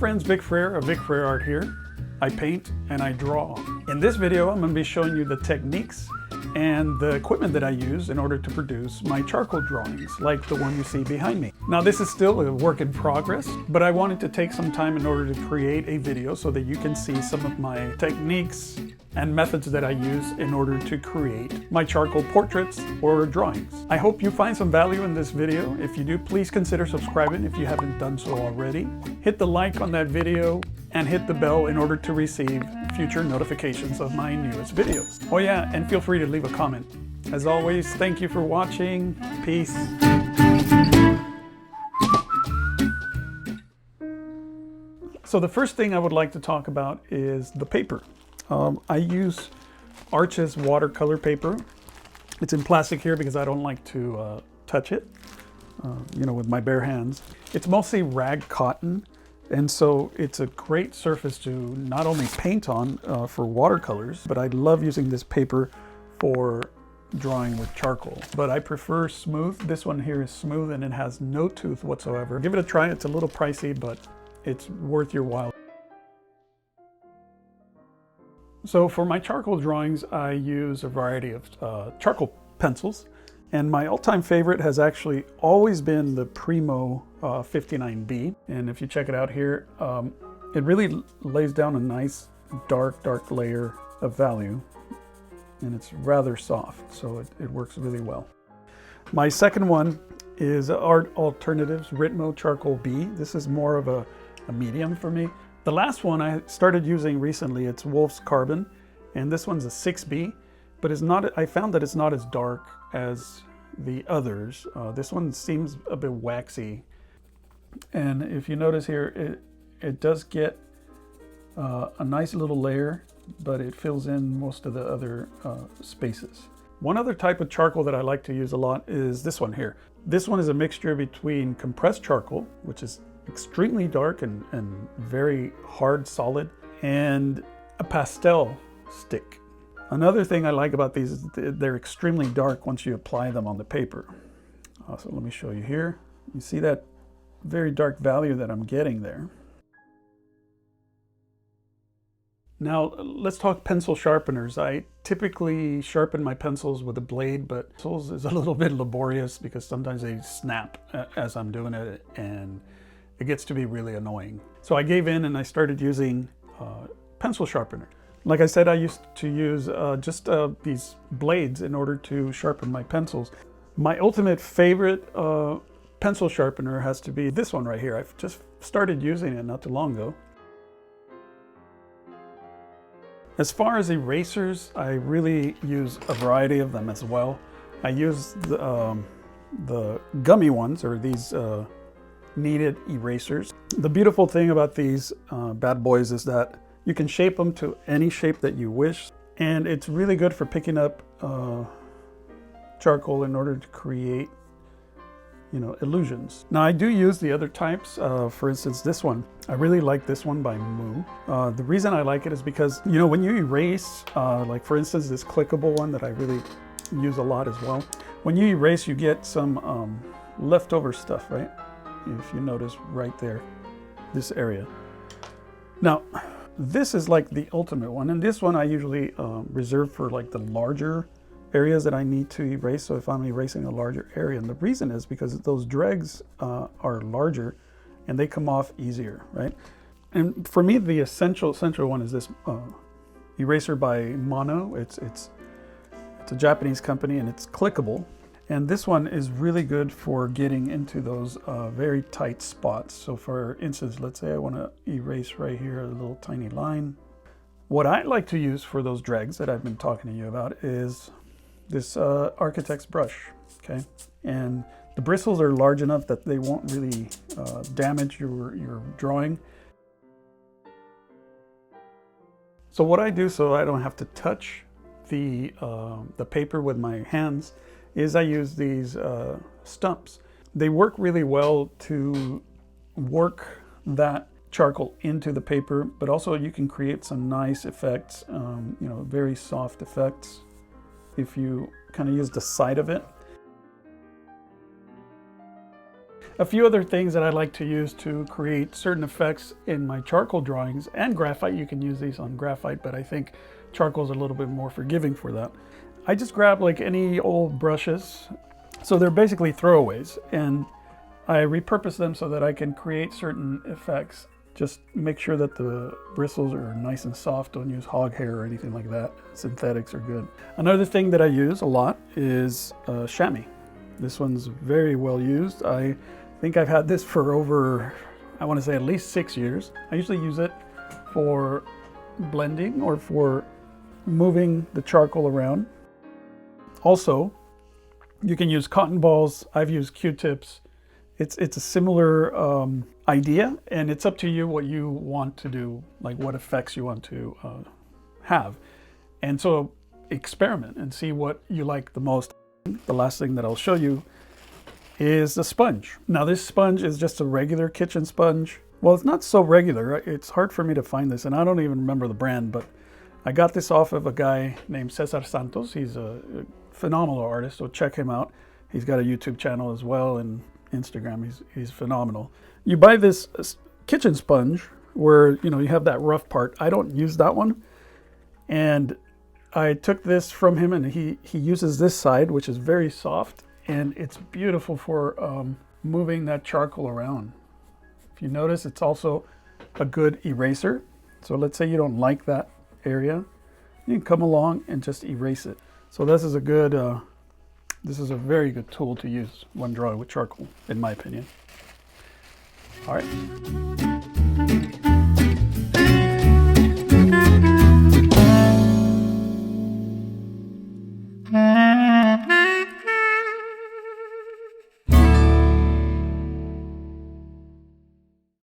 friends Vic Frere of Vic Frere Art here. I paint and I draw. In this video, I'm going to be showing you the techniques and the equipment that I use in order to produce my charcoal drawings, like the one you see behind me. Now, this is still a work in progress, but I wanted to take some time in order to create a video so that you can see some of my techniques and methods that I use in order to create my charcoal portraits or drawings. I hope you find some value in this video. If you do, please consider subscribing if you haven't done so already. Hit the like on that video and hit the bell in order to receive future notifications of my newest videos. Oh yeah, and feel free to leave a comment. As always, thank you for watching. Peace. So the first thing I would like to talk about is the paper. I use Arches watercolor paper. It's in plastic here because I don't like to touch it, with my bare hands. It's mostly rag cotton, and so it's a great surface to not only paint on for watercolors, but I love using this paper for drawing with charcoal. But I prefer smooth. This one here is smooth and it has no tooth whatsoever. Give it a try. It's a little pricey, but it's worth your while. So for my charcoal drawings, I use a variety of charcoal pencils, and my all-time favorite has actually always been the Primo 59B. And if you check it out here, it really lays down a nice dark layer of value, and it's rather soft, so it works really well. My second one is Art Alternatives Ritmo Charcoal B. This is more of a medium for me. The last one I started using recently, it's Wolf's Carbon, and this one's a 6B, but it's not. I found that it's not as dark as the others. This one seems a bit waxy, and if you notice here, it does get a nice little layer, but it fills in most of the other spaces. One other type of charcoal that I like to use a lot is this one here. This one is a mixture between compressed charcoal, which is extremely dark and very hard, solid, and a pastel stick. Another thing I like about these is they're extremely dark once you apply them on the paper. So let me show you here. You see that very dark value that I'm getting there. Now let's talk pencil sharpeners. I typically sharpen my pencils with a blade, but pencils is a little bit laborious because sometimes they snap as I'm doing it, and it gets to be really annoying. So I gave in and I started using pencil sharpener. Like I said, I used to use just these blades in order to sharpen my pencils. My ultimate favorite pencil sharpener has to be this one right here. I've just started using it not too long ago. As far as erasers, I really use a variety of them as well. I use the gummy ones, or these kneaded erasers. The beautiful thing about these bad boys is that you can shape them to any shape that you wish, and it's really good for picking up charcoal in order to create illusions. Now I do use the other types. For instance, this one, I really like this one by Moo. The reason I like it is because when you erase, like for instance this clickable one that I really use a lot as well, when you erase you get some leftover stuff, right? If you notice right there, this area. Now, this is like the ultimate one, and this one I usually reserve for like the larger areas that I need to erase. So if I'm erasing a larger area, and the reason is because those dregs are larger and they come off easier, right? And for me, the essential one is this eraser by Mono. It's a Japanese company and it's clickable. And this one is really good for getting into those very tight spots. So for instance, let's say I want to erase right here a little tiny line. What I like to use for those dregs that I've been talking to you about is this Architect's brush, okay? And the bristles are large enough that they won't really damage your drawing. So what I do so I don't have to touch the paper with my hands is I use these stumps. They work really well to work that charcoal into the paper, but also you can create some nice effects, very soft effects if you kind of use the side of it. A few other things that I like to use to create certain effects in my charcoal drawings and graphite. You can use these on graphite, but I think charcoal is a little bit more forgiving for that. I just grab like any old brushes. So they're basically throwaways, and I repurpose them so that I can create certain effects. Just make sure that the bristles are nice and soft. Don't use hog hair or anything like that. Synthetics are good. Another thing that I use a lot is chamois. This one's very well used. I think I've had this for over, I want to say at least 6 years. I usually use it for blending or for moving the charcoal around. Also, you can use cotton balls. I've used Q-tips. It's a similar idea, and it's up to you what you want to do, like what effects you want to have. And so experiment and see what you like the most. The last thing that I'll show you is the sponge. Now this sponge is just a regular kitchen sponge. Well, it's not so regular. It's hard for me to find this, and I don't even remember the brand, but I got this off of a guy named Cesar Santos. He's a phenomenal artist, so check him out. He's got a YouTube channel as well, and Instagram. He's phenomenal. You buy this kitchen sponge where you have that rough part. I don't use that one, and I took this from him, and he uses this side, which is very soft, and it's beautiful for moving that charcoal around. If you notice, it's also a good eraser. So let's say you don't like that area, you can come along and just erase it. So this is a good this is a very good tool to use when drawing with charcoal, in my opinion. All right.